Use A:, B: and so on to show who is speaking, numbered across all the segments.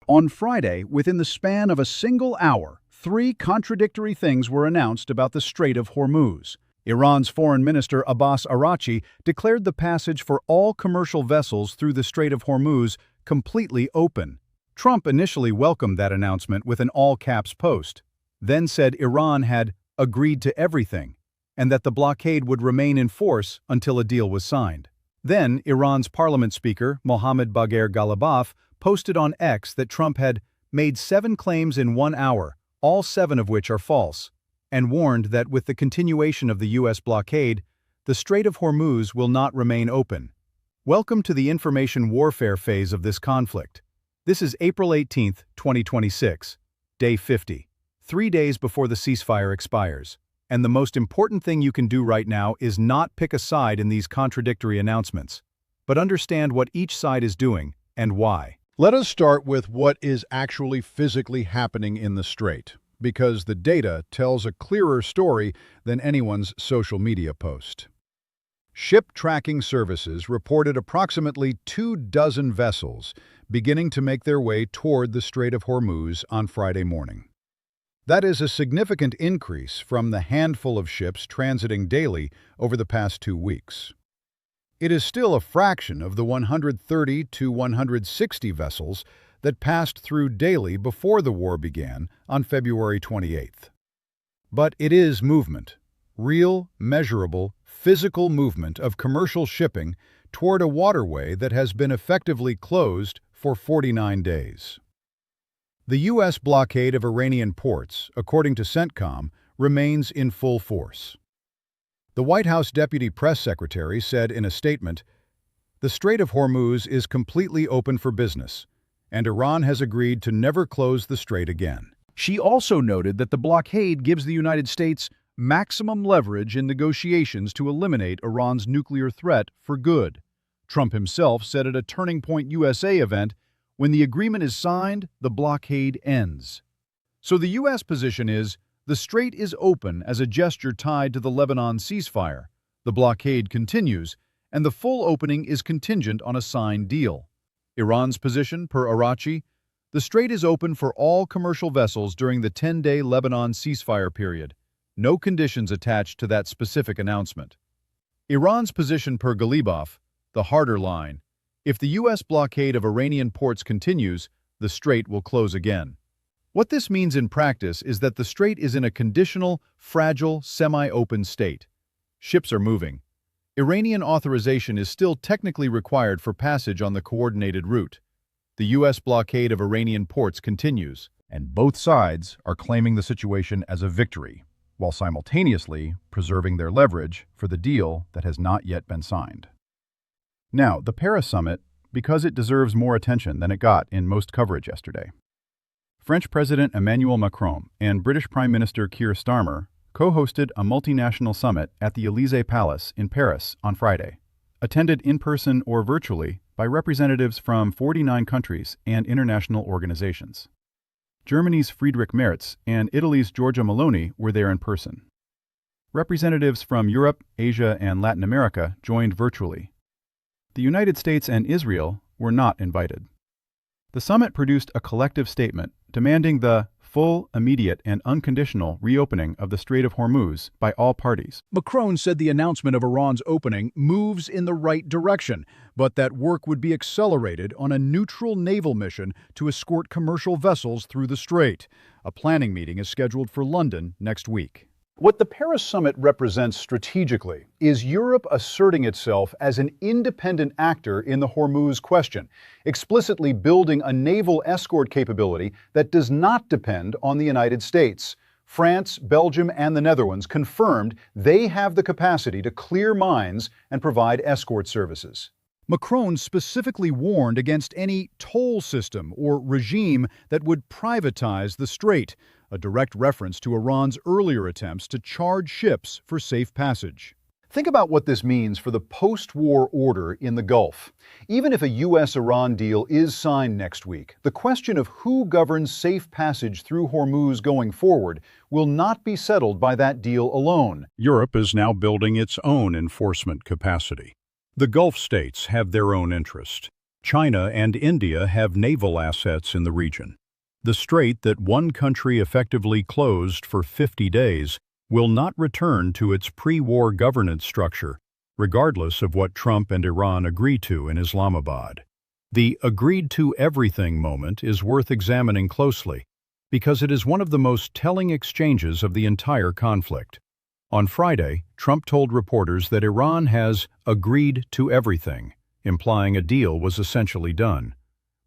A: On Friday, within the span of a single hour, three contradictory things were announced about the Strait of Hormuz. Iran's Foreign Minister Abbas Araghchi declared the passage for all commercial vessels through the Strait of Hormuz completely open. Trump initially welcomed that announcement with an all-caps post, then said Iran had agreed to everything and that the blockade would remain in force until a deal was signed. Then, Iran's parliament speaker, Mohammad Bagher Ghalibaf, posted on X that Trump had made 7 claims in 1 hour, all 7 of which are false, and warned that with the continuation of the U.S. blockade, the Strait of Hormuz will not remain open. Welcome to the information warfare phase of this conflict. This is April 18, 2026, day 50, 3 days before the ceasefire expires. And the most important thing you can do right now is not pick a side in these contradictory announcements, but understand what each side is doing and why.
B: Let us start with what is actually physically happening in the strait, because the data tells a clearer story than anyone's social media post. Ship tracking services reported approximately 24 vessels beginning to make their way toward the Strait of Hormuz on Friday morning. That is a significant increase from the handful of ships transiting daily over the past 2 weeks. It is still a fraction of the 130 to 160 vessels that passed through daily before the war began on February 28th. But it is movement, real, measurable, physical movement of commercial shipping toward a waterway that has been effectively closed for 49 days. The U.S. blockade of Iranian ports, according to CENTCOM, remains in full force. The White House Deputy Press Secretary said in a statement, "The Strait of Hormuz is completely open for business, and Iran has agreed to never close the strait again."
A: She also noted that the blockade gives the United States maximum leverage in negotiations to eliminate Iran's nuclear threat for good. Trump himself said at a Turning Point USA event, "When the agreement is signed, the blockade ends." So the U.S. position is, the strait is open as a gesture tied to the Lebanon ceasefire, the blockade continues, and the full opening is contingent on a signed deal. Iran's position, per Araghchi, the strait is open for all commercial vessels during the 10-day Lebanon ceasefire period. No conditions attached to that specific announcement. Iran's position, per Ghalibaf, the harder line, if the U.S. blockade of Iranian ports continues, the strait will close again. What this means in practice is that the strait is in a conditional, fragile, semi-open state. Ships are moving. Iranian authorization is still technically required for passage on the coordinated route. The U.S. blockade of Iranian ports continues,
B: And both sides are claiming the situation as a victory, while simultaneously preserving their leverage for the deal that has not yet been signed. Now, the Paris summit, because it deserves more attention than it got in most coverage yesterday. French President Emmanuel Macron and British Prime Minister Keir Starmer co-hosted a multinational summit at the Élysée Palace in Paris on Friday, attended in person or virtually by representatives from 49 countries and international organizations. Germany's Friedrich Merz and Italy's Giorgia Meloni were there in person. Representatives from Europe, Asia, and Latin America joined virtually. The United States and Israel were not invited. The summit produced a collective statement demanding the full, immediate, and unconditional reopening of the Strait of Hormuz by all parties. Macron said the announcement of Iran's opening moves in the right direction, but that work would be accelerated on a neutral naval mission to escort commercial vessels through the strait. A planning meeting is scheduled for London next week. What the Paris summit represents strategically is Europe asserting itself as an independent actor in the Hormuz question, explicitly building a naval escort capability that does not depend on the United States. France, Belgium, and the Netherlands confirmed they have the capacity to clear mines and provide escort services. Macron specifically warned against any toll system or regime that would privatize the strait, a direct reference to Iran's earlier attempts to charge ships for safe passage. Think about what this means for the post-war order in the Gulf. Even if a U.S.-Iran deal is signed next week, the question of who governs safe passage through Hormuz going forward will not be settled by that deal alone.
C: Europe is now building its own enforcement capacity. The Gulf states have their own interest.
A: China and India have naval assets in the region. The strait that one country effectively closed for 50 days will not return to its pre-war governance structure, regardless of what Trump and Iran agree to in Islamabad. The agreed-to-everything moment is worth examining closely, because it is one of the most telling exchanges of the entire conflict. On Friday, Trump told reporters that Iran has agreed to everything, implying a deal was essentially done.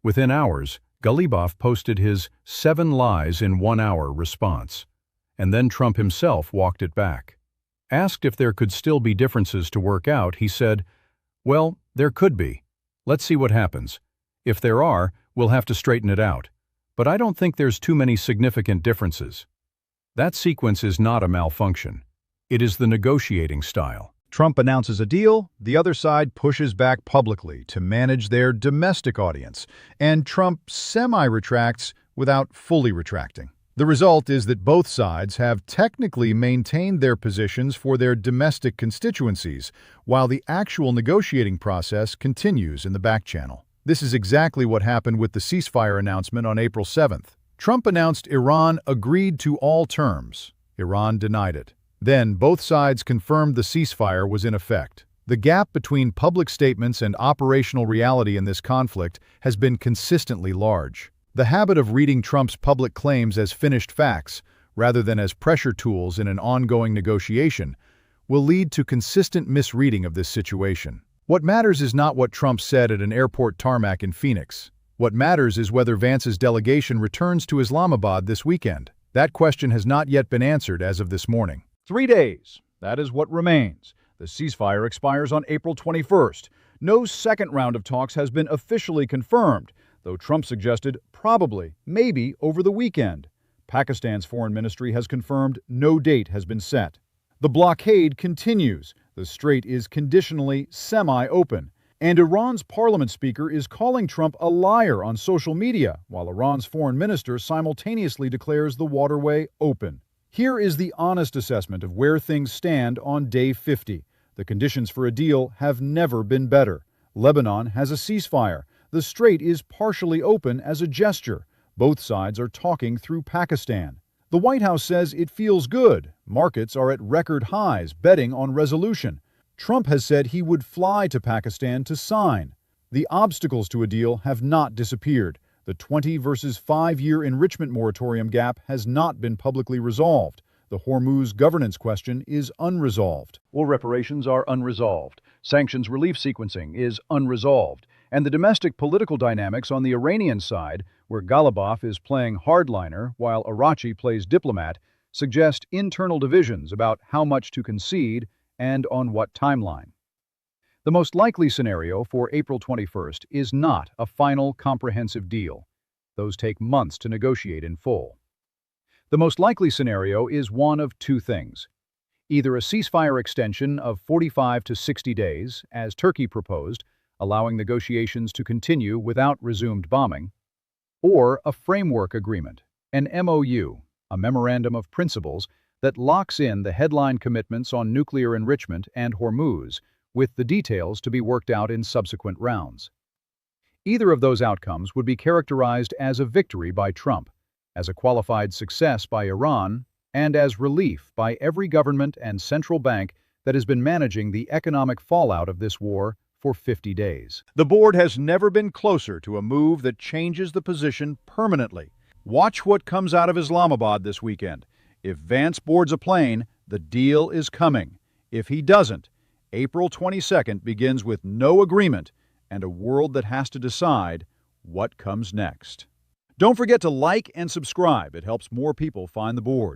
A: Within hours, Ghalibaf posted his 7 lies in 1 hour response, and then Trump himself walked it back. Asked if there could still be differences to work out, he said, "Well, there could be. Let's see what happens. If there are, we'll have to straighten it out. But I don't think there's too many significant differences." That sequence is not a malfunction. It is the negotiating style.
B: Trump announces a deal, the other side pushes back publicly to manage their domestic audience, and Trump semi-retracts without fully retracting. The result is that both sides have technically maintained their positions for their domestic constituencies, while the actual negotiating process continues in the back channel. This is exactly what happened with the ceasefire announcement on April 7th. Trump announced Iran agreed to all terms. Iran denied it. Then, both sides confirmed the ceasefire was in effect. The gap between public statements and operational reality in this conflict has been consistently large. The habit of reading Trump's public claims as finished facts, rather than as pressure tools in an ongoing negotiation, will lead to consistent misreading of this situation. What matters is not what Trump said at an airport tarmac in Phoenix. What matters is whether Vance's delegation returns to Islamabad this weekend. That question has not yet been answered as of this morning.
A: 3 days. That is what remains. The ceasefire expires on April 21st. No second round of talks has been officially confirmed, though Trump suggested probably, maybe, over the weekend. Pakistan's foreign ministry has confirmed no date has been set. The blockade continues. The strait is conditionally semi-open. And Iran's parliament speaker is calling Trump a liar on social media, while Iran's foreign minister simultaneously declares the waterway open. Here is the honest assessment of where things stand on day 50. The conditions for a deal have never been better. Lebanon has a ceasefire. The strait is partially open as a gesture. Both sides are talking through Pakistan. The White House says it feels good. Markets are at record highs, betting on resolution. Trump has said he would fly to Pakistan to sign. The obstacles to a deal have not disappeared. The 20 versus 5-year enrichment moratorium gap has not been publicly resolved. The Hormuz governance question is unresolved. War reparations are unresolved. Sanctions relief sequencing is unresolved. And the domestic political dynamics on the Iranian side, where Ghalibaf is playing hardliner while Arachi plays diplomat, suggest internal divisions about how much to concede and on what timeline. The most likely scenario for April 21st is not a final comprehensive deal. Those take months to negotiate in full. The most likely scenario is one of two things. Either a ceasefire extension of 45 to 60 days, as Turkey proposed, allowing negotiations to continue without resumed bombing, or a framework agreement, an MOU, a Memorandum of Principles that locks in the headline commitments on nuclear enrichment and Hormuz, with the details to be worked out in subsequent rounds. Either of those outcomes would be characterized as a victory by Trump, as a qualified success by Iran, and as relief by every government and central bank that has been managing the economic fallout of this war for 50 days.
B: The board has never been closer to a move that changes the position permanently. Watch what comes out of Islamabad this weekend. If Vance boards a plane, the deal is coming. If he doesn't, April 22nd begins with no agreement and a world that has to decide what comes next. Don't forget to like and subscribe. It helps more people find the board.